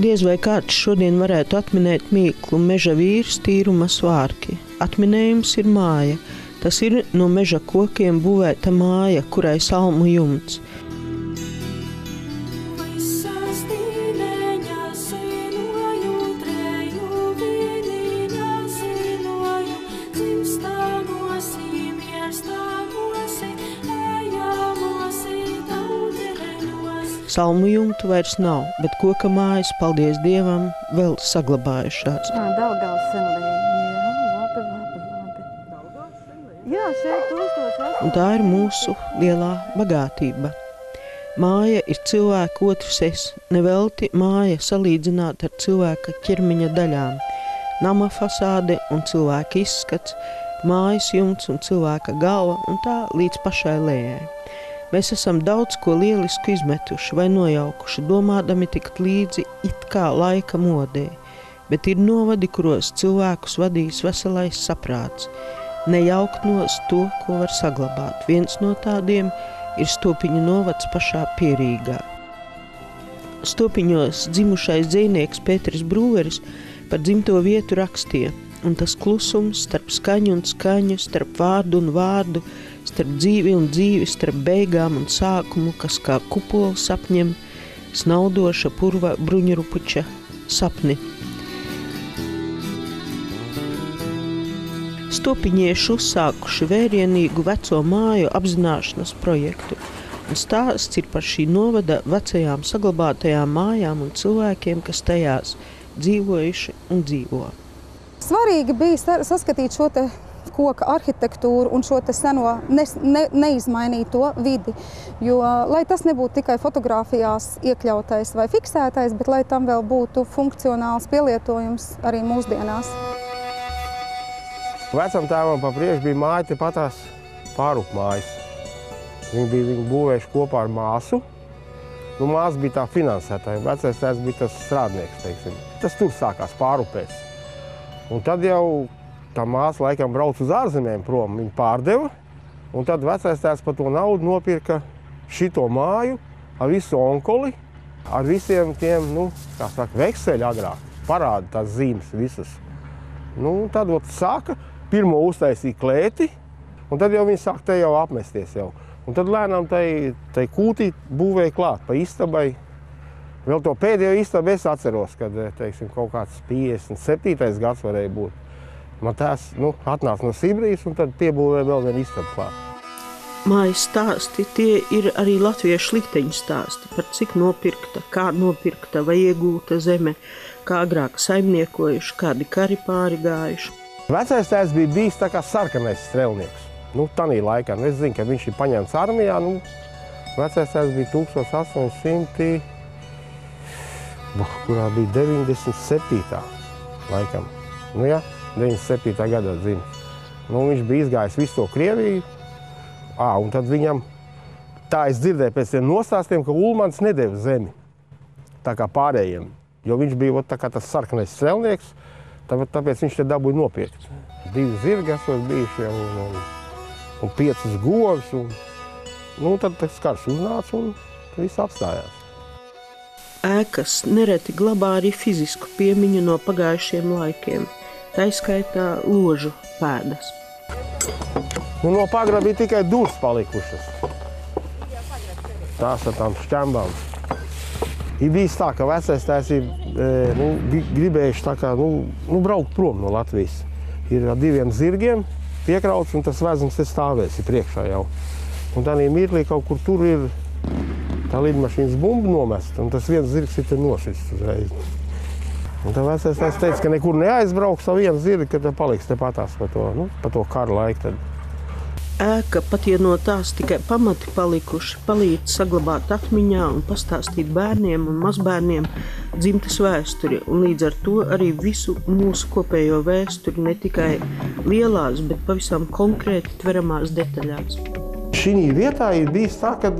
Diez vai kāds šodien varētu atminēt mīklu meža vīrs tīruma svārki. Atminējums ir māja. Tas ir no meža kokiem būvēta māja, kurai salmu jumts. Salmu jumtu vairs nav, bet koka mājas, paldies Dievam, vēl saglabājušās. Daugavas senlīgi, labi. Jā, šeit uzdots. Un tā ir mūsu lielā bagātība. Māja ir cilvēka otrs es, nevelti māja salīdzināt ar cilvēka ķermeņa daļām. Nama fasāde un cilvēka izskats, mājas jumts un cilvēka galva un tā līdz pašai lējai. Mēs esam daudz ko lielisku izmetuši vai nojaukuši, domādami tikt līdzi it kā laika modē, bet ir novadi, kuros cilvēkus vadīs veselais saprāts. Nejaukt nos to, ko var saglabāt. Viens no tādiem ir Stopiņu novads pašā Pierīgā. Stopiņos dzimušais dzejnieks Pēteris Brūveris par dzimto vietu rakstīja, un tas klusums starp skaņu un skaņu, starp vārdu un vārdu, starp dzīvi un dzīvi, starp beigām un sākumu, kas kā kupola sapņem, snaudoša purva bruņurupuča sapni. Stopiņieši uzsākuši vērienīgu veco māju apzināšanas projektu, un stāsts ir par šī novada vecajām saglabātajām mājām un cilvēkiem, kas tajās dzīvojuši un dzīvo. Svarīgi bija saskatīt šo te koka arhitektūru un šo te seno neizmainīto vidi, jo, lai tas nebūtu tikai fotogrāfijās iekļautais vai fiksētais, bet lai tam vēl būtu funkcionāls pielietojums arī mūsdienās. Vecam tēvam pa priekšu bija māja tepatās Pārupmājas. Viņi bija būvējuši kopā ar māsu. Māsa bija tā finansētāja, vecais tēvs bija tas strādnieks, teiksim. Tas tur sākās Pārupēs. Un tad jau tā māsa laikam brauc uz ārzemēm prom, viņa pārdeva, un tad vecais tēvs par to naudu nopirka šito māju ar visu onkoli, ar visiem tiem, kā saka, vekseļi agrāk, parāda tās zīmes visas. Tad sāka, pirmo uztaisīja klēti, un tad jau viņi sāk te jau apmesties jau. Un tad lēnām tai kūtī būvēja klāt pa istabai. Vēl to pēdējo istabu es atceros, kad, teiksim, kaut kāds 57. gads varēja būt. Man tēvs atnāca no Sibrijas un tad piebūvēja vēl vienu istabu klāt. Mājas stāsti, tie ir arī latviešu likteņu stāsti, par cik nopirkta, kā nopirkta vai iegūta zeme, kā agrāk saimniekojuši, kādi kari pāri gājuši. Vecais tēvs bija bijis tā kā sarkanais strelnieks. Tanī laikā, es zinu, ka viņš ir paņemts armijā, vecais tēvs bija 1800, kurā bija 97. laikam. 97. gadā dzimis. Viņš bija izgājis visu to Krieviju. Un tad viņam, tā es dzirdēju pēc tiem nostāstiem, ka Ulmans nedeva zemi, tā kā pārējiem. Jo viņš bija tā kā tas sarkanais strelnieks, tāpēc viņš te dabūja nopirkt. 2 zirgi esot bijuši un 5 govis. Tad tas karš uznāca un viss apstājās. Ēkas nereti glabā arī fizisku piemiņu no pagājušiem laikiem. Tā izskaitā ložu pēdas. No pagra bija tikai durvis palikušas. Tās ar tām šķembām. Ir bijis tā, ka vecais tēvs ir gribējuši tā kā, braukt prom no Latvijas. Ir ar 2 zirgiem piekrauts un tas vezums te stāvēs ir priekšā jau. Un tādā mirklī kaut kur tur ir tā lidmašīnas bumba nomesta un tas viens zirgs ir te nošist uzreiz. Un tā vecais tēvs teica, ka nekur neaizbrauks ar vienu zirgu, ka te paliks te patās pa to kara laiku tad. Ēka, pat ja no tās tikai pamati palikuši, palīdz saglabāt atmiņā un pastāstīt bērniem un mazbērniem dzimtes vēsturi un līdz ar to arī visu mūsu kopējo vēsturi ne tikai lielās, bet pavisam konkrēti tveramās detaļās. Šī vietā ir bijis tā, kad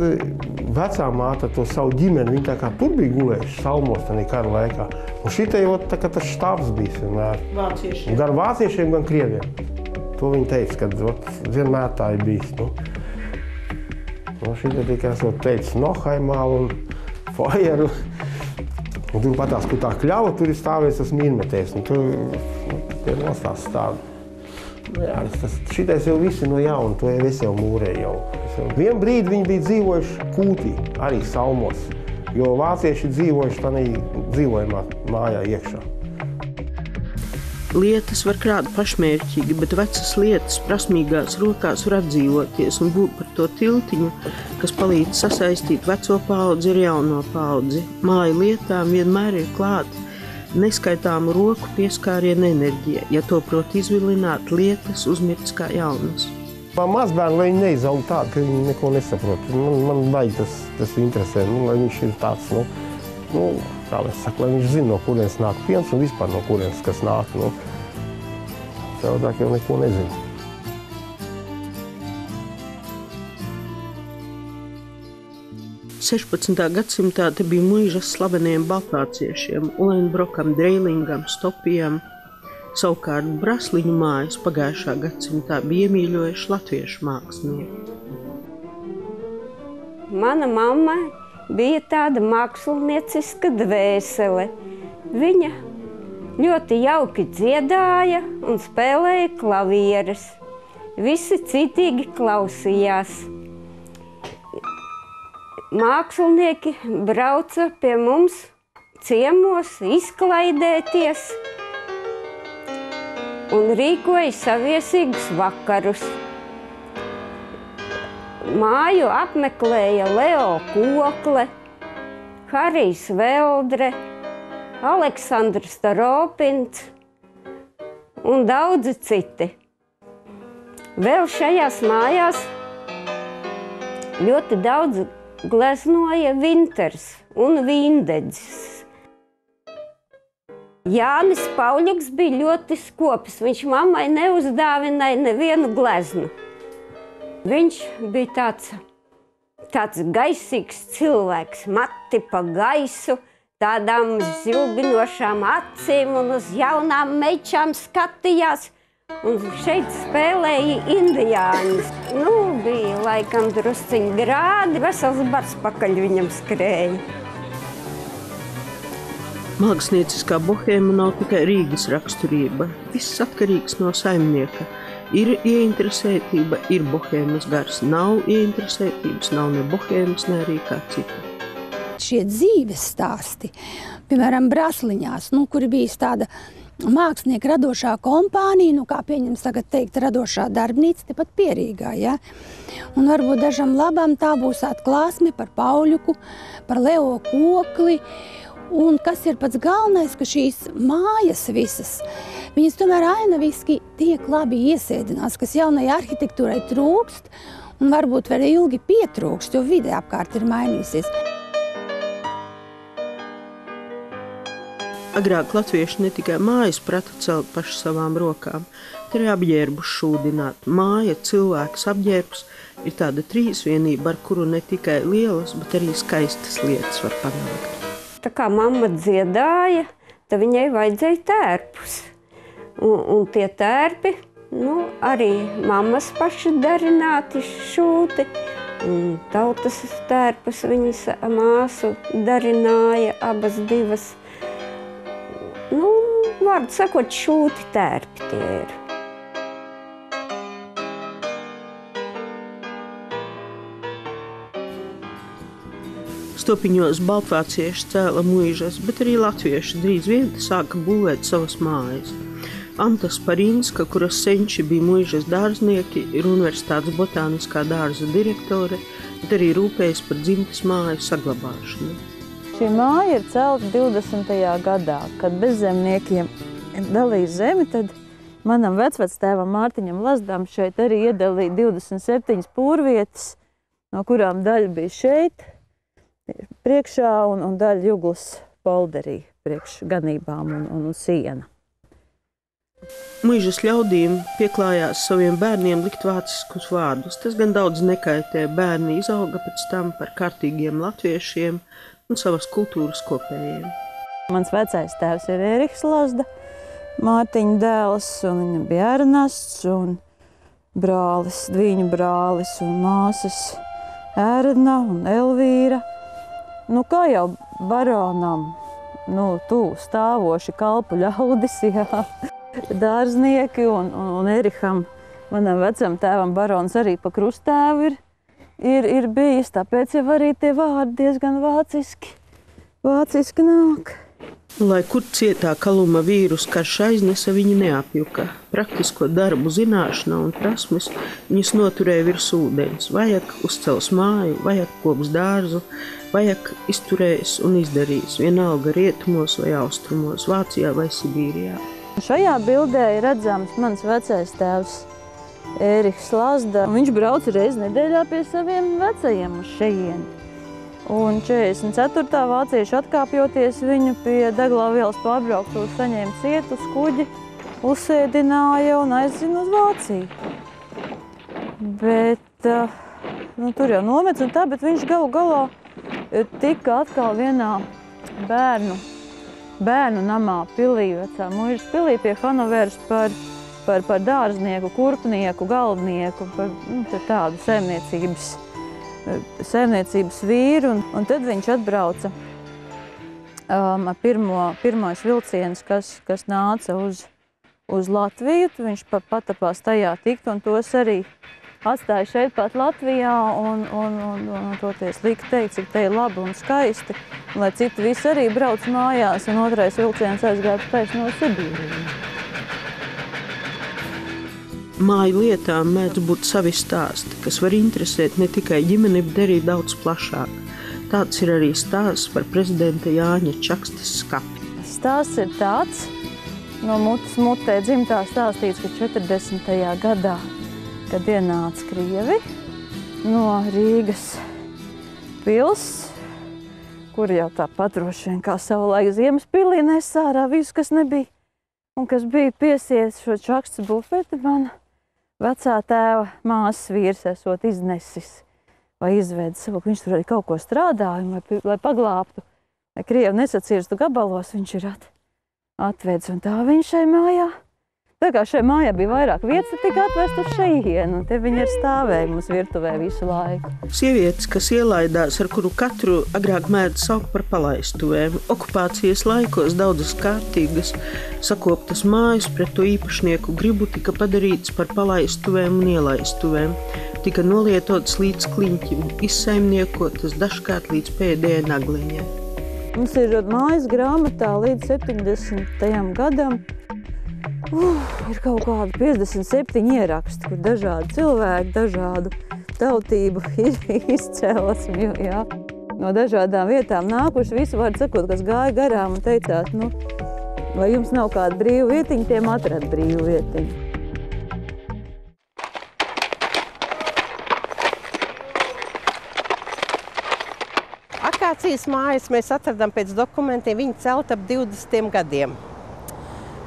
vecā māte to savu ģimeni, viņa tā kā tur bija gulējuši salmos tādā kara laikā. Un šitai tā kā tas štābs bijis vienmēr. Vāciešiem. Gan vāciešiem, gan krieviem. To viņa teica, ka vienmēr tā ir bijis. Šitai tikai esot teicis Nohaimā un Fojeru. Un tur patās, kur tā kļava, tur ir stāvēs tas mīnmetējs. Un tur tie nostās stāvi. Nu jā, šitais jau visi no jauna, to es jau mūrēju jau. Vien brīdi viņi bija dzīvojuši Kūtī, arī Salmos, jo vācieši dzīvojuši tādā dzīvojumā mājā iekšā. Lietas var krāt pašmērķīgi, bet vecas lietas prasmīgās rokās var atdzīvoties un būt par to tiltiņu, kas palīdz sasaistīt veco paudzi ar jauno paudzi. Māju lietām vienmēr ir klāta neskaitāmu roku pieskāriena enerģija, ja to prot izvilināt lietas uzmirts kā jaunas. Mazbērni, lai viņi neizaug tādu, ka viņi neko nesaprot. Man baigi tas interesē, lai viņš ir tāds, kā lai saka, lai viņš zina, no kurienes nāk piens un vispār no kurienes, kas nāk. Savādāk jau neko nezinu. – 16. gadsimtā te bija muižas slaveniem baltvāciešiem – Ulenbrokam, Dreilingam, Stopijam. Savukārt Brasliņu mājas pagājušā gadsimtā bija iemīļojuši latviešu mākslinieki. Mana mamma bija tāda mākslinieciska dvēsele. Viņa ļoti jauki dziedāja un spēlēja klavieres. Visi citīgi klausījās. Mākslinieki brauca pie mums ciemos izklaidēties un rīkoja saviesīgus vakarus. Māju apmeklēja Leo Kokle, Harijs Veldre, Aleksandrs Staropins un daudzi citi. Vēl šajās mājās ļoti daudz gleznoja Vinters un Vīndedzis. Jānis Pauļuks bija ļoti skopis. Viņš mammai neuzdāvināja nevienu gleznu. Viņš bija tāds gaisīgs cilvēks, mati pa gaisu, tādām zilbinošām acīm un uz jaunām mečām skatījās. Un šeit spēlēja indiāņus. Bija laikam drusciņi grādi, vesels bars pakaļ viņam skrēja. Mākslinieciskā bohēma nav tikai Rīgas raksturība. Viss atkarīgs no saimnieka. Ir ieinteresētība, ir bohēmas gars. Nav ieinteresētības, nav ne bohēmas, ne arī kā cita. Šie dzīves stāsti, piemēram, Brasliņās, kur bijis tāda mākslinieka radošā kompānija, kā pieņems tagad teikt, radošā darbnīca, tepat Pierīgā, ja? Un varbūt dažam labam tā būs atklāsme par Pauļuku, par Leo Kokli. Un kas ir pats galvenais, ka šīs mājas visas, viņas tomēr ainaviski tiek labi iesēdinās, kas jaunai arhitektūrai trūkst un varbūt vēl ilgi pietrūkst, jo vide apkārt ir mainīsies. Agrāk latvieši ne tikai mājas prata celt paši savām rokām, bet arī apģērbus šūdināt. Māja, cilvēks, apģērbs ir tāda trīsvienība, ar kuru ne tikai lielas, bet arī skaistas lietas var panākt. Tā kā mamma dziedāja, tad viņai vajadzēja tērpus. Un tie tērpi, arī mammas paši darināti šūti. Un tautas tērpus viņas māsu darināja, abas divas. Vārdu sakot, šūti tērpi tie ir. Stopiņos baltvācieši cēla muižas, bet arī latvieši drīz vien sāka būvēt savas mājas. Anta Sparinska, kuras senči bija muižas dārznieki, ir universitātes botāniskā dārza direktore, bet arī rūpējas par dzimtes māju saglabāšanu. Šī māja ir celta 20. gadā, kad bezzemniekiem dalīja zemi, tad manam vecvectēvam Mārtiņam Lazdam šeit arī iedalīja 27 pūrvietas, no kurām daļa bija šeit, priekšā un daļa Juglas polderī priekš ganībām un siena. Muižas ļaudīm pieklājās saviem bērniem likt vāciskus vārdus. Tas gan daudz nekaitē. Bērni izauga pēc tam par kārtīgiem latviešiem un savas kultūras kopējiem. Mans vecais tēvs ir Ēriks Lazda, Mārtiņa dēls, un viņam bija Ernests un brālis, Dviņu brālis un māsas Ērna un Elvīra. Kā jau baronam tuvu stāvoši kalpu ļaudis, jā, dārznieki un Eriham, manam vecam tēvam barons arī pa krusttēvu ir bijis, tāpēc jau arī tie vārdi diezgan vāciski nāk. Lai kur cietā Kaluma vīrus karš aiznesa, viņi neapjuka. Praktisko darbu zināšanā un prasmes viņus noturēja virs ūdens. Vajag uzcels māju, vajag kops dārzu, vajag izturējis un izdarījis. Vienalga rietumos vai austrumos, Vācijā vai Sibīrijā. Šajā bildē ir redzams mans vecais tēvs Ērihs Lazda. Viņš brauca reizi nedēļā pie saviem vecajiem uz šejieni. Un 44. vācieši atkāpjoties viņu pie deglavielas pārbrauktuves saņēma cietu uz kuģi, uzsēdināja un aizdzina uz Vāciju. Bet, tur jau nomets un tā, bet viņš galu galā tika atkal vienā bērnu namā pilī, vecā muižas pilī pie Hanoveras par dārznieku, kurpnieku, galdnieku, par tādu saimniecības vīru, un tad viņš atbrauca ar pirmais vilciens, kas nāca uz Latviju. Viņš patapās tajā tikt, un tos arī atstāja šeit pat Latvijā, un toties lika teikt, cik te ir labi un skaisti, lai citi visi arī brauc mājās, un otrais vilciens aizgāja pēc no Sibīriju. Māju lietām mēdz būt savi stāsti, kas var interesēt ne tikai ģimeni, bet arī daudz plašāk. Tāds ir arī stāsts par prezidenta Jāņa Čakstes skapi. Stāsts ir tāds, no mutes mutē dzimtā stāstīts, ka 40. gadā, kad ienāca krievi no Rīgas pils, kur jau tāpat droši vien kā savulaik Ziemaspilī nes ārā visu, kas nebija un kas bija piesiets šo Čakstes bufeti, mana vecā tēva māsas vīrs esot iznesis vai izvedis. Viņš tur arī kaut ko strādāja, lai paglābtu, lai krievi nesacirstu gabalos, viņš ir atvedis. Un tā viņš šai mājā. Tā kā šai mājā bija vairāk vietas, tika atvest uz šejienu, un te viņi ir stāvēja mums virtuvē visu laiku. Sievietes, kas ielaidās, ar kuru katru agrāk mēdz saukt par palaistuvēm. Okupācijas laikos daudzas kārtīgas, sakoptas mājas pret to īpašnieku gribu tika padarītas par palaistuvēm un ielaistuvēm. Tika nolietotas līdz kliņķim, izsaimniekotas dažkārt līdz pēdējai nagliņai. Mums ir mājas grāmatā līdz 70. gadam. Ir kaut kādi 57 ieraksti, kur dažādi cilvēki, dažādu tautību izcēlesmi, jā. No dažādām vietām nākuši, visu var sakot, kas gāja garām un teicāt, vai jums nav kāda brīva vietiņa, tiem atrad brīvu vietiņu. Akācijas mājas mēs atradām pēc dokumentiem, viņi celta ap 20 gadiem.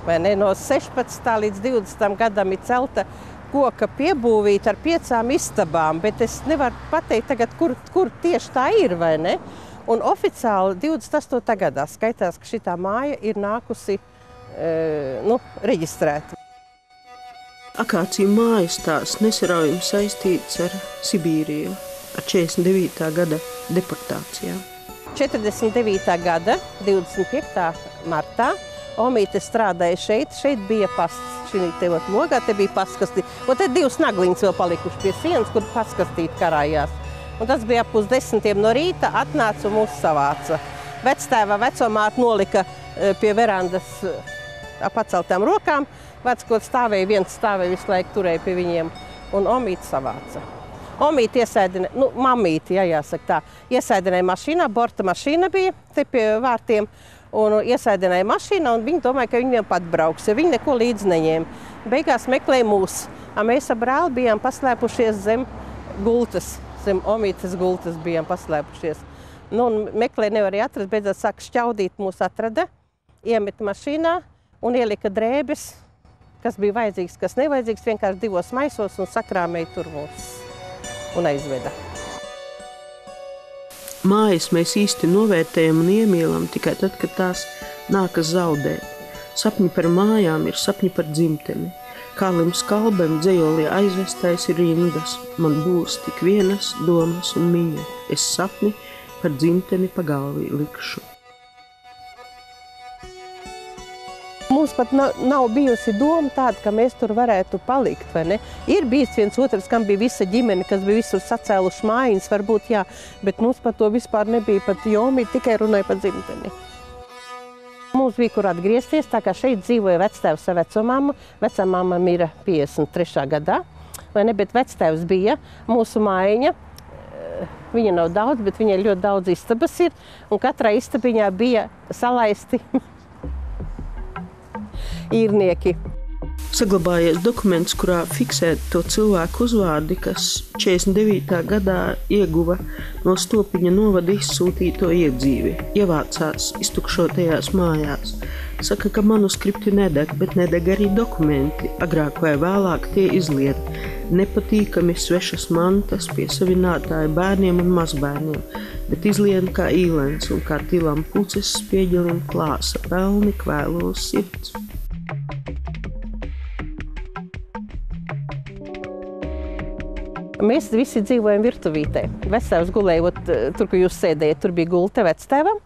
Vai ne? No 16. līdz 20. gadam ir celta koka piebūvīta ar 5 istabām, bet es nevaru pateikt tagad, kur tieši tā ir, vai ne? Un oficiāli 28. gadā skaitās, ka šitā māja ir nākusi reģistrēta. Akāciju mājas tās nesaraujami saistīts ar Sibīriju, ar 49. gada deportācijām. 49. gada 25. martā Omīte strādāja šeit bija pasts. Šī te logā te bija pastkastī. Un te 2 nagliņas vēl palikuši pie sienas, kur pastkastīt karājās. Un tas bija ap 10 no rīta, atnāca un mūs savāca. Vectēva vecomāte nolika pie verandas paceltām rokām. Veckots stāvēja, viens stāvēja visu laiku turēja pie viņiem. Un Omīte savāca. Omīte iesēdināja, mamīte, jāsaka tā, iesēdināja mašīnā, borta mašīna bija te pie vārtiem. Un iesēdināja mašīnā, un viņi domāja, ka viņi vien pat brauks, jo viņi neko līdzi neņēma. Beigās meklēja mūs. Mēs ar brāli bijām paslēpušies zem gultas, zem Omītes gultas bijām paslēpušies. Un meklēja nevarēja atrast, beidzot sāka šķaudīt, mūs atrada, iemeta mašīnā un ielika drēbes, kas bija vajadzīgs, kas nevajadzīgs, vienkārši 2 maisos un sakrāmēja tur mūs un aizveda. Mājas mēs īsti novērtējam un iemīlam tikai tad, kad tās nākas zaudēt. Sapņi par mājām ir sapņi par dzimteni. Kālim Skalbem dzejolī aizvestais ir rindas. Man būs tik vienas domas un miņa. Es sapni par dzimteni pa galvi likšu. mums pat nav bijusi doma tāda, ka mēs tur varētu palikt, vai ne? Ir bijis viens otrs, kam bija visa ģimene, kas bija visur sacēluši mājiņas, varbūt jā, bet mums par to vispār nebija pat jomi, tikai runāja par dzimteni. Mums bija, kur atgriezties, tā kā šeit dzīvoja vectēvs ar vecumammu. Vecamamma mira 53. gadā, vai ne, bet vectēvs bija mūsu mājiņa. Viņa nav daudz, bet viņai ļoti daudz istabas ir, un katrā istabiņā bija salaisti īrnieki. Saglabājies dokuments, kurā fiksēt to cilvēku uzvārdi, kas 49. gadā ieguva no Stopiņa novada izsūtīto iedzīvi, ievācās iztukšotajās mājās. Saka, ka manuskripti nedeg, bet nedeg arī dokumenti. Agrāk vai vēlāk tie izliet. Nepatīkami svešas mantas piesavinātāji bērniem un mazbērniem, bet izlien kā īlens un kā tilam puces spieģelim klāsa pelni kvēlos sirds. Mēs visi dzīvojam virtuvītē. Vectēvs gulēja, tur, kur jūs sēdējat, tur bija gulte vectēvam.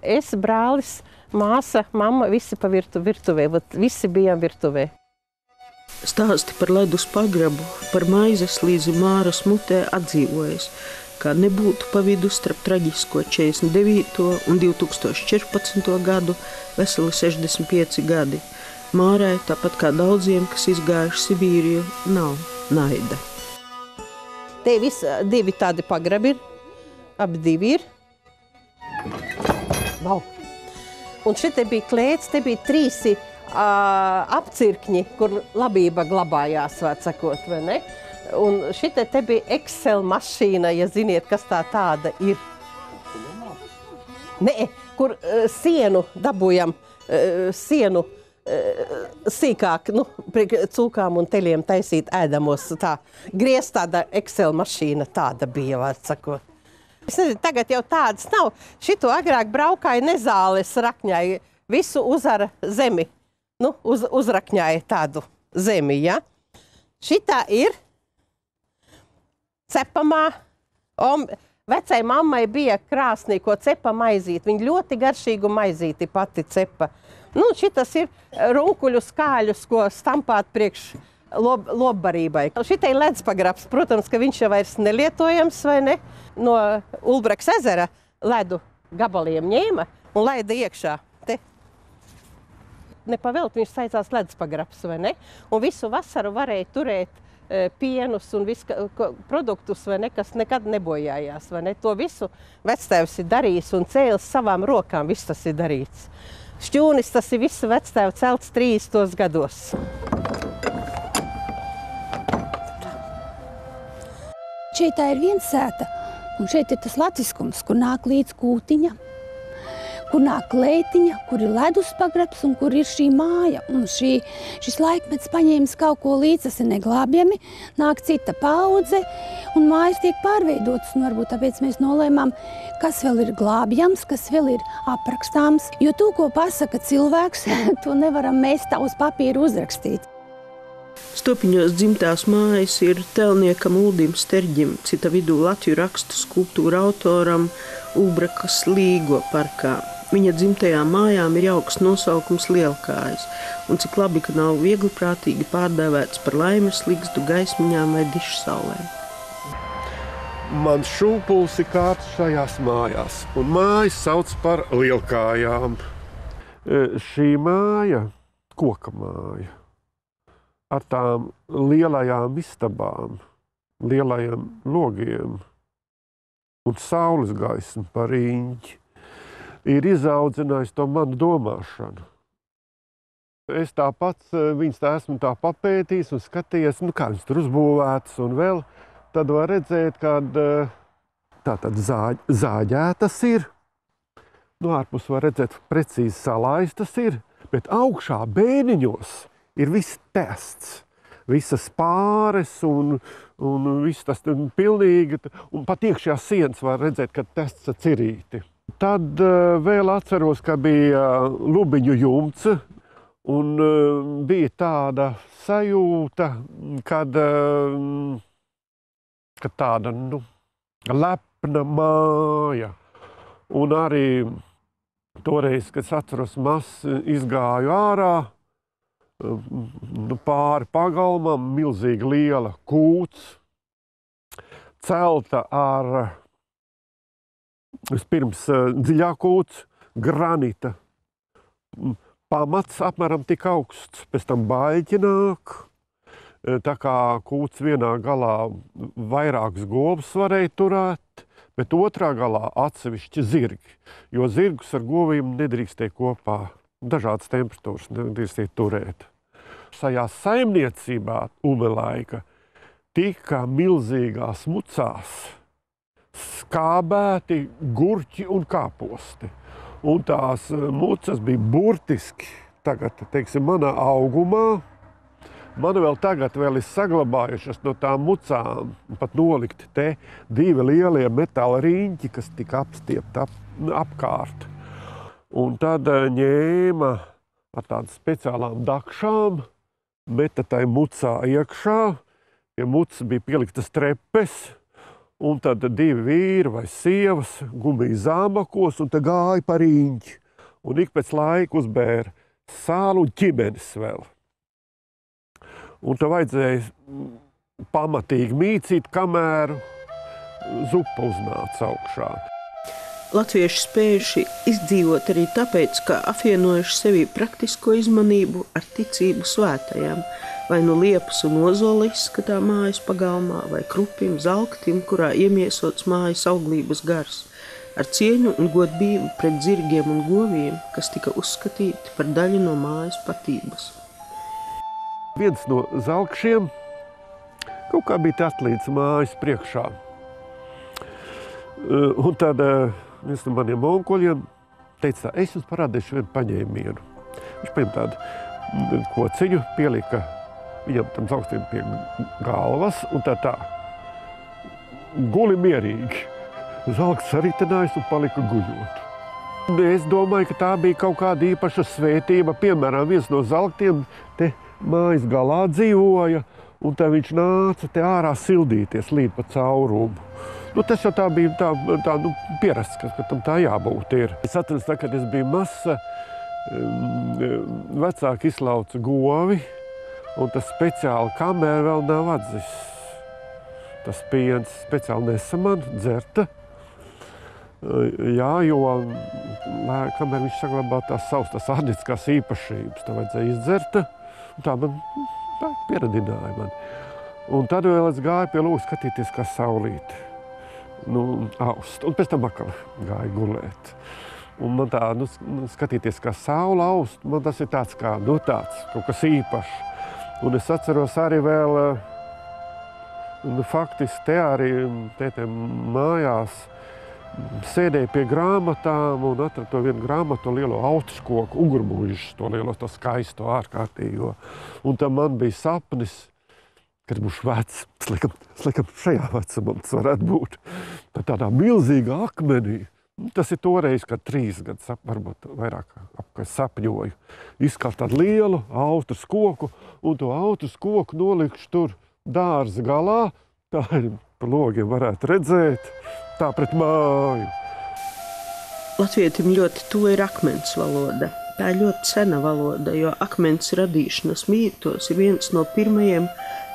Es, brālis, māsa, mamma, visi pa virtuvē. Visi bijām virtuvē. Stāsti par ledus pagrabu, par maizes līdzi Māras mutē atdzīvojas, kā nebūtu pa vidu starp traģisko 49. un 2014. gadu veseli 65 gadi. Mārai, tāpat kā daudziem, kas izgājuši Sibīriju, nav naida. Te divi tādi pagrabi ir, abi divi ir. Wow. Un šite bija klēts, te bija 3 apcirkņi, kur labība glabājās, vecakot, vai ne? Un šite te bija Excel mašīna, ja ziniet, kas tāda ir. Nē, kur sienu dabūjam, sienu sīkāk, cūkām un teļiem taisīt ēdamos, tā griezt tāda Excel mašīna, tāda bija, vecakot. Es nezinu, tagad jau tādas nav. Šito agrāk braukāja nezāles rakņai, visu uzara zemi. Uzrakņāja tādu zemi, ja? Šitā ir cepamā. Vecai mammai bija krāsnī, ko cepa maizīt. Viņa ļoti garšīgu maizīti pati cepa. Šitas ir runkuļu skāļus, ko stampāt priekš lobbarībai. Šitai leduspagrabs, protams, ka viņš jau vairs nelietojams, vai ne? No Ulbraks ezera ledu gabaliem ņēma un laida iekšā. Nepavelt viņš saicās leduspagrabs, vai ne? Un visu vasaru varēja turēt pienus un visu produktus, vai ne, kas nekad nebojājās, vai ne? To visu vectēvs ir darījis un cēlis savām rokām, viss tas ir darīts. Šķūnis tas ir visu vectēvu celts 30. gados. Šeit tā ir viens sēta, un šeit ir tas latviskums, kur nāk līdz kūtiņa, kur nāk leitiņa, kur ir leduspagrabs un kur ir šī māja. Un šis laikmets paņēmis kaut ko līdz, tas ir neglābjami, nāk cita paudze un mājas tiek pārveidotas. Un varbūt tāpēc mēs nolēmām, kas vēl ir glābjams, kas vēl ir aprakstāms. Jo to, ko pasaka cilvēks, to nevaram mēs tā uz papīra uzrakstīt. Stopiņos dzimtās mājas ir tēlniekam Uldim Sterģim, cita vidū Latviju rakstu skulptūra autoram Ulbrakas Līgo parkā. Viņa dzimtajām mājām ir jauks nosaukums Lielkājas, un cik labi, ka nav viegliprātīgi pārdēvēts par laimes ligzdu gaismiņām vai dišsaulēm. Man šūpuls ir kārts šajās mājās, un mājas sauc par Lielkājām. Šī māja, koka māja, ar tām lielajām istabām, lielajiem logiem un saules gaismu par riņķi, ir izaudzinājis to manu domāšanu. Es viņas esmu tā papētījis un skatījies, kā viņas tur uzbūvētas un vēl. Tad var redzēt, kad tātad zāģētas ir. Ārpus var redzēt, precīzi salaistas ir, bet augšā bēniņos ir viss tests. Visas pāres un viss tas pilnīgi, un pat iekšējā sienas var redzēt, ka tests ir cirīti. Tad vēl atceros, ka bija lubiņu jumts, un bija tāda sajūta, kad tāda, lepna māja. Un arī Toreiz, kad es atceros, izgāju ārā, pāri pagalmam, milzīgi liela kūts, celta ar vispirms dziļā kūts, granita pamats apmēram tik augsts, pēc tam baļķi nāk. Tā kā kūts vienā galā vairākus govs varēja turēt, bet otrā galā atsevišķi zirgi, jo zirgus ar govīm nedrīkstēja kopā, dažādas temperatūras nedrīkstēja turēt. Šajā saimniecībā Umelaika tika milzīgās mucās skābēti gurķi un kāposti. Un tās mucas bija burtiski, tagad, teiksim, manā augumā. Man vēl tagad ir saglabājušas no tām mucām, pat nolikti te 2 lielie metāla riņķi, kas tika apstiepti apkārt. Un tad ņēma ar tādām speciālām dakšām, meta tai mucā iekšā, pie mucas bija pieliktas trepes, un tad 2 vīri vai sievas gumija zāmakos un te gāja pa riņķi. Un ik pēc laika uzbēra sālu un ķimenes vēl. Un te vajadzēja pamatīgi mīcīt, kamēr zupa uznāca augšā. Latvieši spējuši izdzīvot arī tāpēc, ka apvienojuši sevī praktisko izmanību ar ticību svētajām, vai nu liepas un ozoli izskatā mājas pagalmā, vai krupim, zalktim, kurā iemiesots mājas auglības gars, ar cieņu un godbību pret zirgiem un goviem, kas tika uzskatīti par daļu no mājas patības. Viens no zalkšiem kaut kā bija atlīdz mājas priekšā. Un tad viens no maniem onkuļiem teica, es jums parādīšu vienu paņēmienu. Viņš paņem tādu kociņu, pielika viņam tam zalkstiem pie galvas un tā guli mierīgi. Zalksts aritinājās un palika guļot. Es domāju, ka tā bija kaut kāda īpaša svētība. Piemēram, viens no zalktiem te mājas galā dzīvoja, un tā viņš nāca te ārā sildīties līdz pa caurumu. Tas jau tā bija tā pierasts, ka tam tā jābūt ir. Es atceros, kad es biju mazs, vecāki izlauca govi, un tas speciāli kamēr vēl nav atzis. Tas piens speciāli nesa man dzerta. Jā, jo kamēr viņš saglabā tās savas ārģiskās īpašības, tā vajadzēja izdzerta. Tā man pieradināja man. Un tad vēl es gāju pie lūgas skatīties, kā saulīti aust. Un pēc tam atkal gāju gulēt. Un man tā, skatīties, kā saula aust, man tas ir tāds kā, tāds kaut kas īpašs. Un es atceros arī vēl, faktiski te arī tētiem mājās sēdēju pie grāmatām un atradu to vienu grāmatu, to lielo austruskoku, ugurmuižus, to lielo, to skaisto, ārkārtīgo. Un tam man bija sapnis, kad būšu vecs. Es laikam šajā vecumā tas varētu būt. Tādā milzīgā akmenī. Tas ir toreiz, kad 3 gadus, varbūt vairāk sapņoju. Izkāpt tādu lielu austruskoku un to austruskoku nolikšu tur dārza galā. Tā pa logiem varētu redzēt. Tā pret māju. Latvietim ļoti tuva ir akmens valoda. Tā ir ļoti sena valoda, jo akmens radīšanas mītos ir viens no pirmajiem,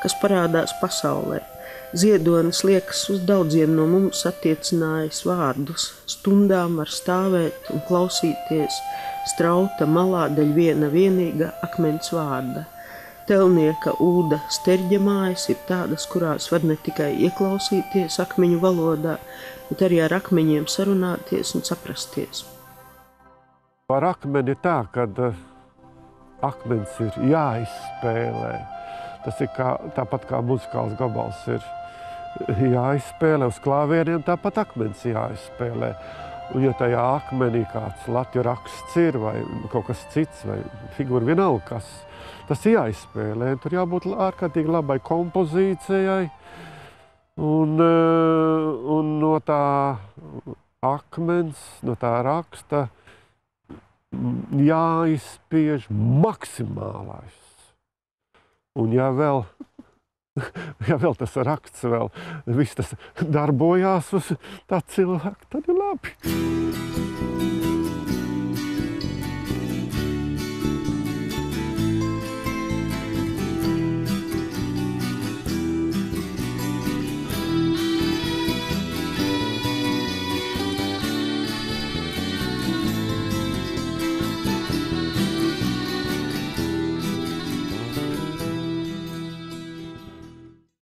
kas parādās pasaulē. Ziedonis liekas uz daudziem no mums attiecinājis vārdus. Stundām var stāvēt un klausīties strauta malā dēļ viena vienīga akmens vārda. Telnieka Ūda Sterģa mājas ir tādas, kurās var ne tikai ieklausīties akmeņu valodā, bet arī ar akmeņiem sarunāties un saprasties. Par akmeni ir tā, ka akmens ir jāizspēlē. Tas ir tāpat kā muzikāls gabals ir jāizspēlē uz klāvieriem, tāpat akmens jāizspēlē. Un ja tajā akmenī kāds latju raksts ir vai kaut kas cits vai figūra vienalga kas, tas ir jāizspēlē. Tur jābūt ārkārtīgi labai kompozīcijai. Un no tā akmens, no tā raksta jāizspiež maksimālais. Un ja vēl tas raksts vēl, viss tas darbojās uz tā cilvēku, tad ir labi.